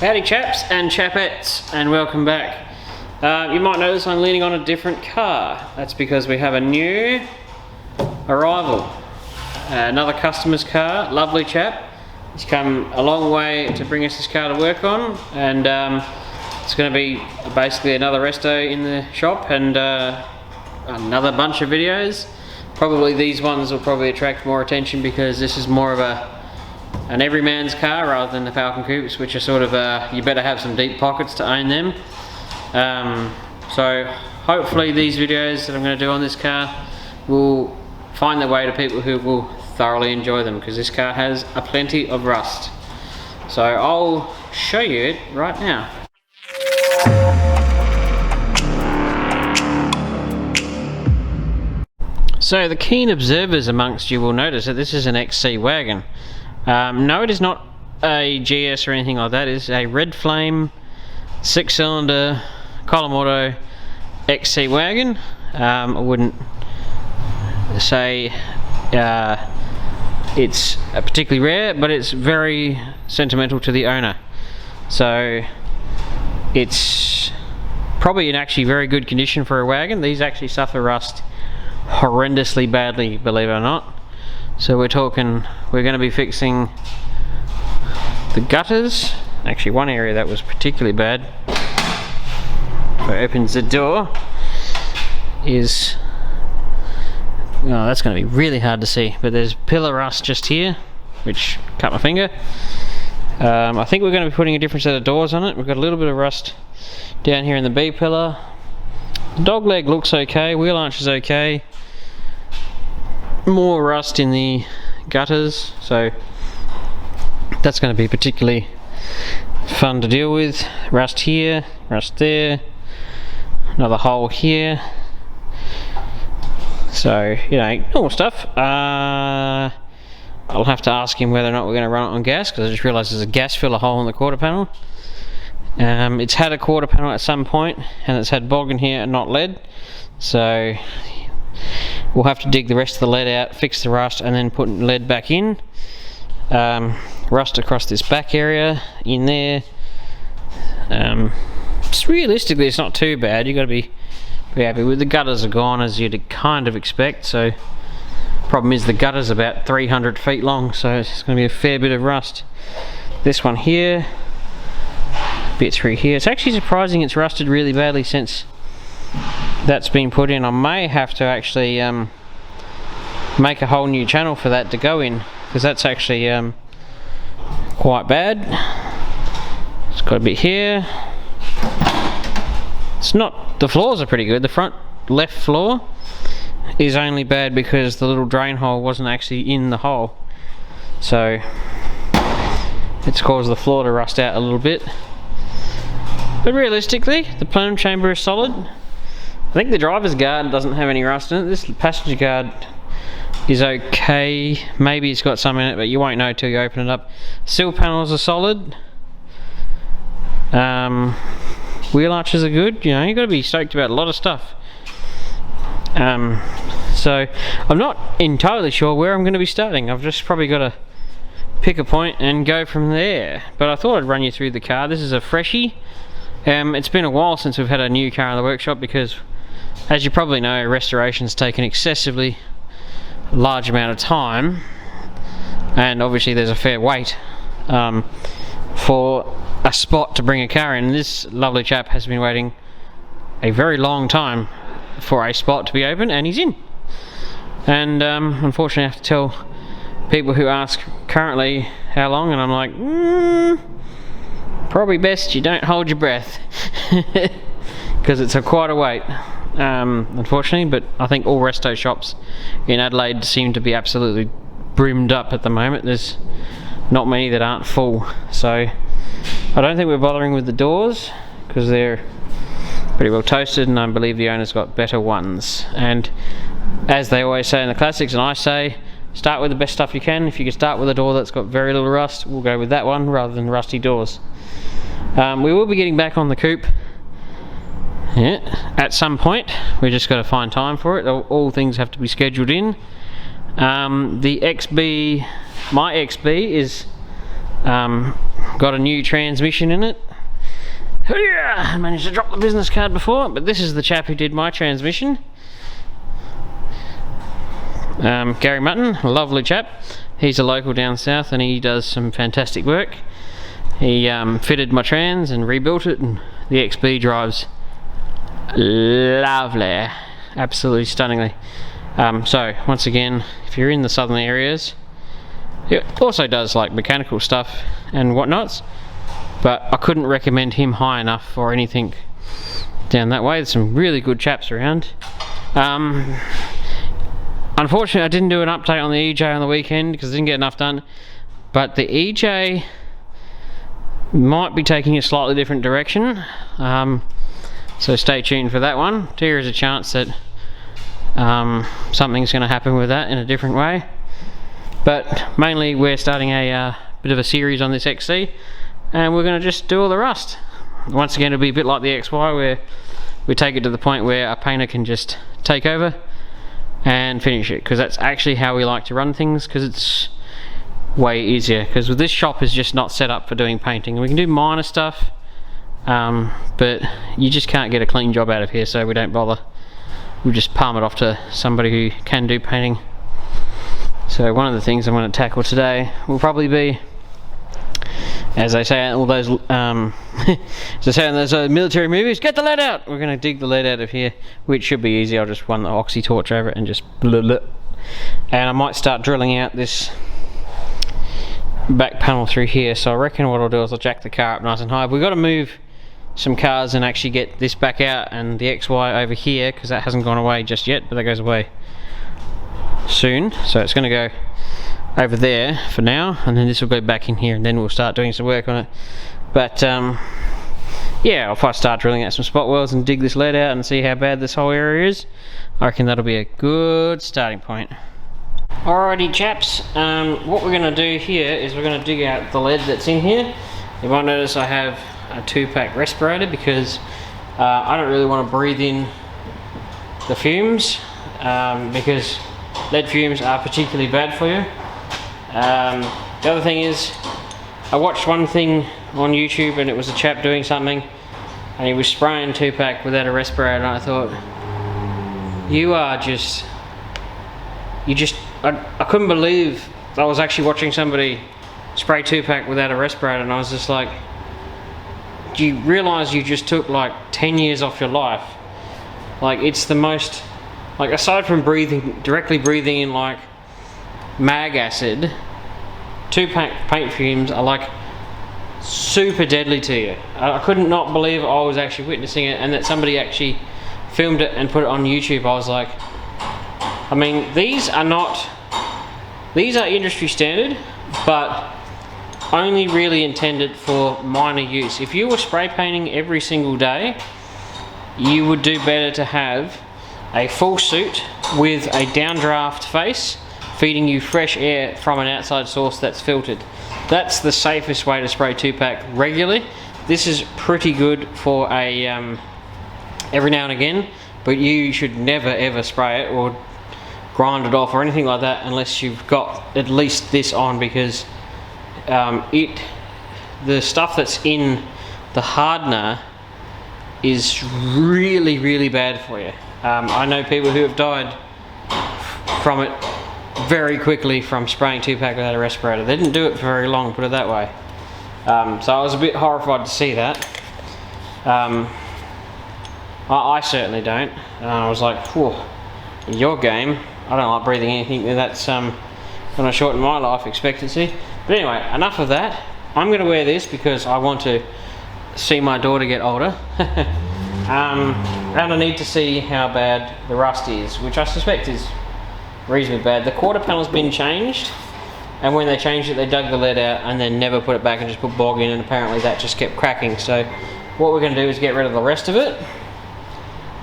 Howdy chaps and chapettes, and welcome back. You might notice I'm leaning on a different car. That's because we have a new arrival. Another customer's car, lovely chap. He's come a long way to bring us this car to work on, and it's going to be basically another resto in the shop and another bunch of videos. Probably these ones will probably attract more attention because this is more of an everyman's car rather than the Falcon coupes, which are sort of you better have some deep pockets to own them. So hopefully these videos that I'm going to do on this car will find their way to people who will thoroughly enjoy them, because this car has a plenty of rust. So I'll show you it right now. So the keen observers amongst you will notice that this is an XC wagon. No, it is not a GS or anything like that. It is a red flame 6-cylinder column auto XC wagon. I wouldn't say it's particularly rare, but it's very sentimental to the owner. So it's probably in actually very good condition for a wagon. These actually suffer rust horrendously badly, believe it or not. So we're going to be fixing the gutters. Actually, one area that was particularly bad, if it opens the door, is, oh, that's going to be really hard to see, but there's pillar rust just here, which cut my finger. I think we're going to be putting a different set of doors on it. We've got a little bit of rust down here in the B pillar. The dog leg looks okay, wheel arch is okay. More rust in the gutters, so that's going to be particularly fun to deal with. Rust here, rust there, another hole here. So, you know, normal stuff. I'll have to ask him whether or not we're going to run it on gas, because I just realised there's a gas filler hole in the quarter panel. It's had a quarter panel at some point, and it's had bog in here and not lead, so we'll have to dig the rest of the lead out, fix the rust, and then put lead back in. Rust across this back area in there. Realistically, it's not too bad. You've got to be happy with. The gutters are gone, as you'd kind of expect. So problem is the gutter's about 300 feet long, so it's going to be a fair bit of rust. This one here, bit through here. It's actually surprising it's rusted really badly since that's been put in. I may have to actually make a whole new channel for that to go in, because that's actually quite bad. It's got a bit here. It's not, the floors are pretty good. The front left floor is only bad because the little drain hole wasn't actually in the hole, so it's caused the floor to rust out a little bit. But realistically, the plenum chamber is solid. I think the driver's guard doesn't have any rust in it. This passenger guard is okay. Maybe it's got some in it, but you won't know till you open it up. Sill panels are solid. Wheel arches are good. You know, you've got to be stoked about a lot of stuff. So I'm not entirely sure where I'm going to be starting. I've just probably got to pick a point and go from there. But I thought I'd run you through the car. This is a freshie. It's been a while since we've had a new car in the workshop because, as you probably know, restoration's taken excessively large amount of time, and obviously there's a fair wait for a spot to bring a car in. This lovely chap has been waiting a very long time for a spot to be open, and he's in. And unfortunately I have to tell people who ask currently how long, and I'm like, probably best you don't hold your breath, because it's quite a wait, unfortunately. But I think all resto shops in Adelaide seem to be absolutely brimmed up at the moment. There's not many that aren't full, so I don't think we're bothering with the doors because they're pretty well toasted, and I believe the owner's got better ones. And as they always say in the classics, and I say, start with the best stuff you can. If you can start with a door that's got very little rust, we'll go with that one rather than rusty doors. We will be getting back on the coupe at some point. We just got to find time for it. All things have to be scheduled in. The XB, my XB is got a new transmission in it. I managed to drop the business card before, but this is the chap who did my transmission. Gary Mutton, a lovely chap. He's a local down south and he does some fantastic work. He fitted my trans and rebuilt it, and the XB drives lovely, absolutely stunningly. So once again, if you're in the southern areas, it also does like mechanical stuff and whatnots, but I couldn't recommend him high enough for anything down that way. There's some really good chaps around. Unfortunately, I didn't do an update on the EJ on the weekend because I didn't get enough done, but the EJ might be taking a slightly different direction, so stay tuned for that one. There is a chance that something's going to happen with that in a different way, but mainly we're starting a bit of a series on this XC, and we're going to just do all the rust. Once again, it'll be a bit like the XY, where we take it to the point where a painter can just take over and finish it, because that's actually how we like to run things, because it's way easier. Because with this shop is just not set up for doing painting. We can do minor stuff, but you just can't get a clean job out of here, so we don't bother. We just palm it off to somebody who can do painting. So one of the things I'm going to tackle today will probably be, as they say in all those as they say in those military movies, get the lead out! We're going to dig the lead out of here, which should be easy. I'll just run the oxy torch over it and just blah, blah. And I might start drilling out this back panel through here. So I reckon what I'll do is I'll jack the car up nice and high. We've got to move some cars and actually get this back out and the XY over here, because that hasn't gone away just yet, but that goes away soon. So it's going to go over there for now, and then this will go back in here, and then we'll start doing some work on it. But yeah, if I start drilling out some spot welds and dig this lead out and see how bad this whole area is, I reckon that'll be a good starting point. Alrighty chaps, what we're going to do here is we're going to dig out the lead that's in here. You might notice I have a 2-pack respirator, because I don't really want to breathe in the fumes, because lead fumes are particularly bad for you. The other thing is, I watched one thing on YouTube and it was a chap doing something and he was spraying 2-pack without a respirator, and I thought, I couldn't believe I was actually watching somebody spray 2-pack without a respirator, and I was just like, do you realise you just took like 10 years off your life? Like, it's the most, like, aside from directly breathing in like mag acid, 2-pack paint fumes are like super deadly to you. I couldn't not believe I was actually witnessing it, and that somebody actually filmed it and put it on YouTube. I was like, I mean, these are industry standard, but only really intended for minor use. If you were spray painting every single day, you would do better to have a full suit with a downdraft face feeding you fresh air from an outside source that's filtered. That's the safest way to spray 2-pack regularly. This is pretty good for a every now and again, but you should never ever spray it or grind it off or anything like that unless you've got at least this on, because the stuff that's in the hardener is really, really bad for you. I know people who have died from it very quickly from spraying 2-pack without a respirator. They didn't do it for very long, put it that way. So I was a bit horrified to see that. I certainly don't. I was like, whew, your game. I don't like breathing anything that's going to shorten my life expectancy. But anyway, enough of that. I'm going to wear this because I want to see my daughter get older. And I need to see how bad the rust is, which I suspect is reasonably bad. The quarter panel's been changed, and when they changed it, they dug the lead out and then never put it back and just put bog in, and apparently that just kept cracking. So what we're going to do is get rid of the rest of it,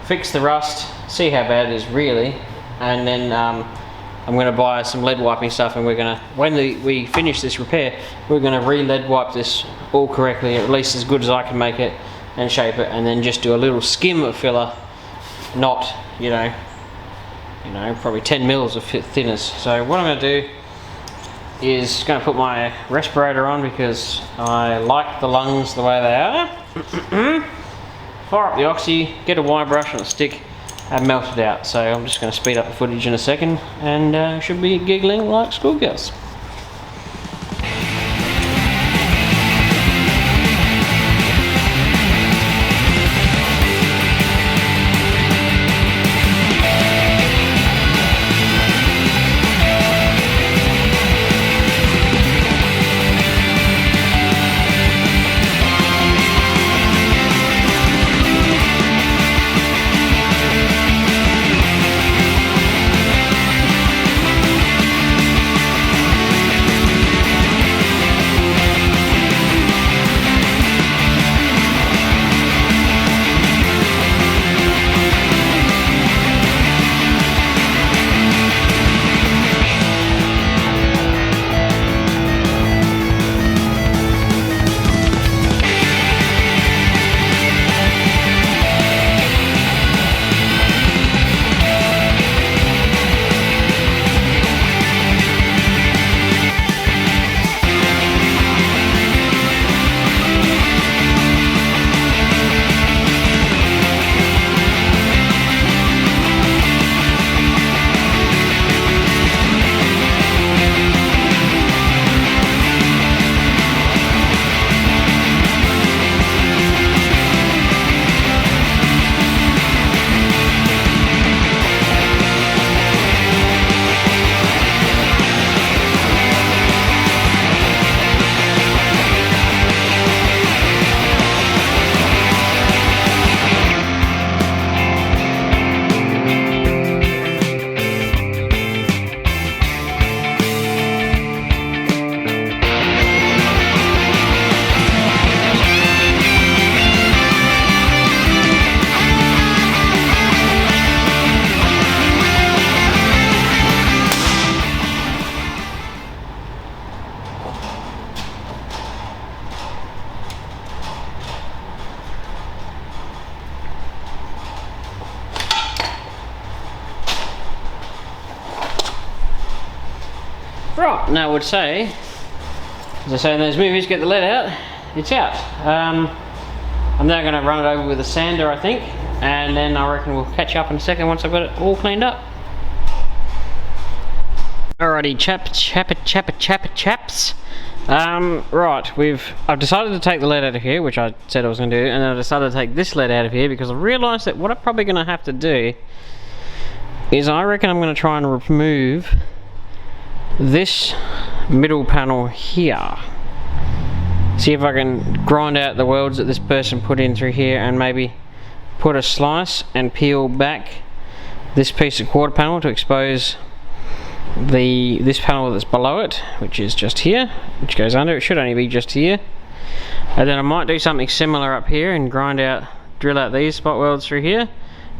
fix the rust, see how bad it is really, and then I'm going to buy some lead wiping stuff, and we're going to, when we finish this repair, we're going to re-lead wipe this all correctly, at least as good as I can make it, and shape it, and then just do a little skim of filler, not, you know, probably 10 mils of thinners. So what I'm going to do is going to put my respirator on because I like the lungs the way they are. Fire up the oxy, get a wire brush on a stick and melt it out. So I'm just going to speed up the footage in a second and should be giggling like schoolgirls. Right, now I would say, as I say in those movies, get the lead out, it's out. I'm now going to run it over with a sander, I think, and then I reckon we'll catch up in a second once I've got it all cleaned up. Alrighty, chaps. Right, I've decided to take the lead out of here, which I said I was going to do, and then I decided to take this lead out of here because I realised that what I'm probably going to have to do is I reckon I'm going to try and remove this middle panel here. See if I can grind out the welds that this person put in through here and maybe put a slice and peel back this piece of quarter panel to expose this panel that's below it, which is just here, which goes under. It should only be just here. And then I might do something similar up here and drill out these spot welds through here,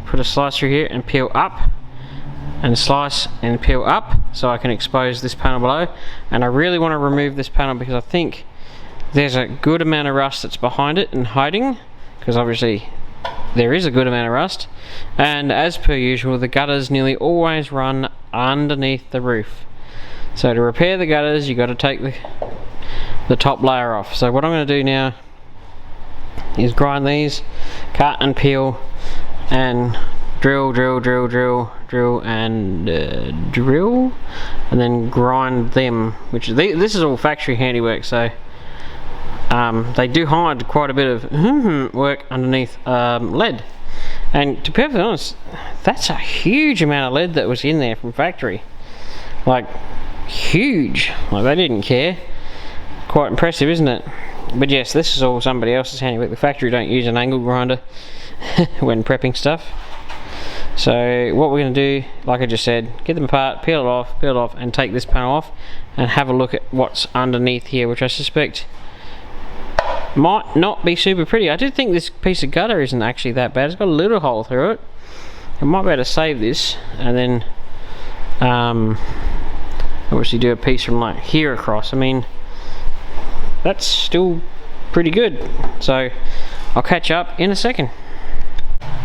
put a slice through here and peel up, and slice and peel up so I can expose this panel below. And I really want to remove this panel because I think there's a good amount of rust that's behind it and hiding, because obviously there is a good amount of rust, and as per usual the gutters nearly always run underneath the roof. So to repair the gutters you got to take the top layer off. So what I'm going to do now is grind these, cut and peel, and drill and drill, and then grind them, which this is all factory handiwork, so they do hide quite a bit of work underneath lead. And to be perfectly honest, that's a huge amount of lead that was in there from factory, like huge, like they didn't care. Quite impressive, isn't it? But yes, this is all somebody else's handiwork. The factory don't use an angle grinder when prepping stuff. So what we're going to do, like I just said, get them apart, peel it off and take this panel off and have a look at what's underneath here, which I suspect might not be super pretty. I do think this piece of gutter isn't actually that bad. It's got a little hole through it. I might be able to save this and then obviously do a piece from like here across. I mean, that's still pretty good. So I'll catch up in a second.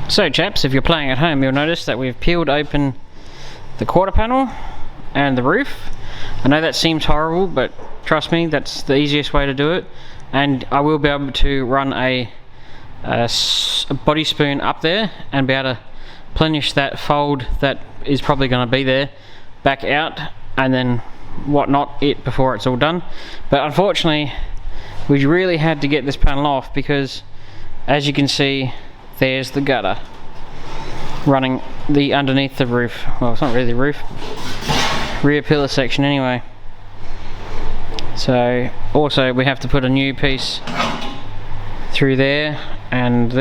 So chaps, if you're playing at home, you'll notice that we've peeled open the quarter panel and the roof. I know that seems horrible, but trust me, that's the easiest way to do it. And I will be able to run a body spoon up there and be able to plenish that fold that is probably going to be there back out, and then whatnot it before it's all done. But unfortunately we really had to get this panel off, because as you can see, there's the gutter running the underneath the roof. Well, it's not really the roof, rear pillar section anyway. So also we have to put a new piece through there and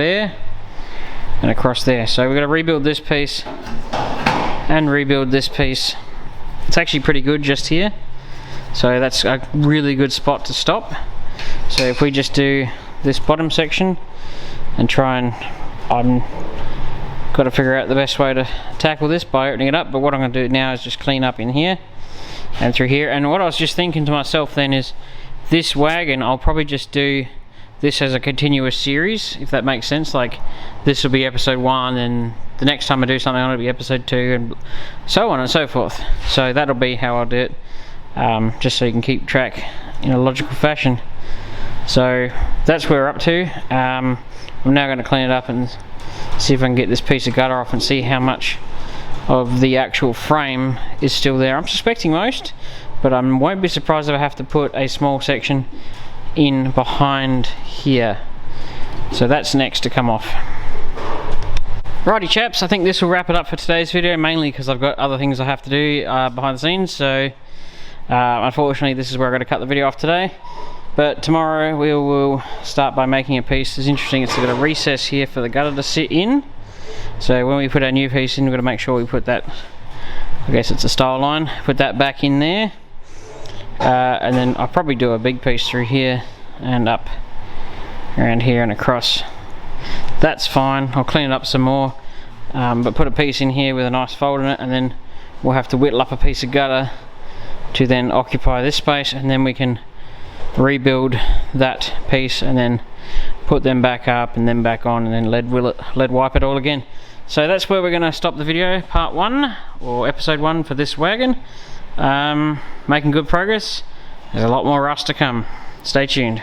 across there. So we're going to rebuild this piece and rebuild this piece. It's actually pretty good just here, so that's a really good spot to stop. So if we just do this bottom section and try and, got to figure out the best way to tackle this by opening it up, but what I'm going to do now is just clean up in here and through here. And what I was just thinking to myself then is, this wagon, I'll probably just do this as a continuous series, if that makes sense. Like, this will be episode 1, and the next time I do something it'll be episode 2, and so on and so forth. So that'll be how I'll do it, just so you can keep track in a logical fashion. So that's where we're up to. I'm now going to clean it up and see if I can get this piece of gutter off and see how much of the actual frame is still there. I'm suspecting most, but I won't be surprised if I have to put a small section in behind here. So that's next to come off. Righty chaps, I think this will wrap it up for today's video, mainly because I've got other things I have to do behind the scenes. So unfortunately this is where I'm going to cut the video off today. But tomorrow we will start by making a piece. It's interesting, it's got a recess here for the gutter to sit in. So when we put our new piece in, we've got to make sure we put that, I guess it's a style line, put that back in there. And then I'll probably do a big piece through here and up around here and across. That's fine, I'll clean it up some more, but put a piece in here with a nice fold in it, and then we'll have to whittle up a piece of gutter to then occupy this space, and then we can rebuild that piece and then put them back up and then back on, and then lead wipe it all again. So that's where we're going to stop the video, part 1 or episode 1 for this wagon. Making good progress. There's a lot more rust to come. Stay tuned.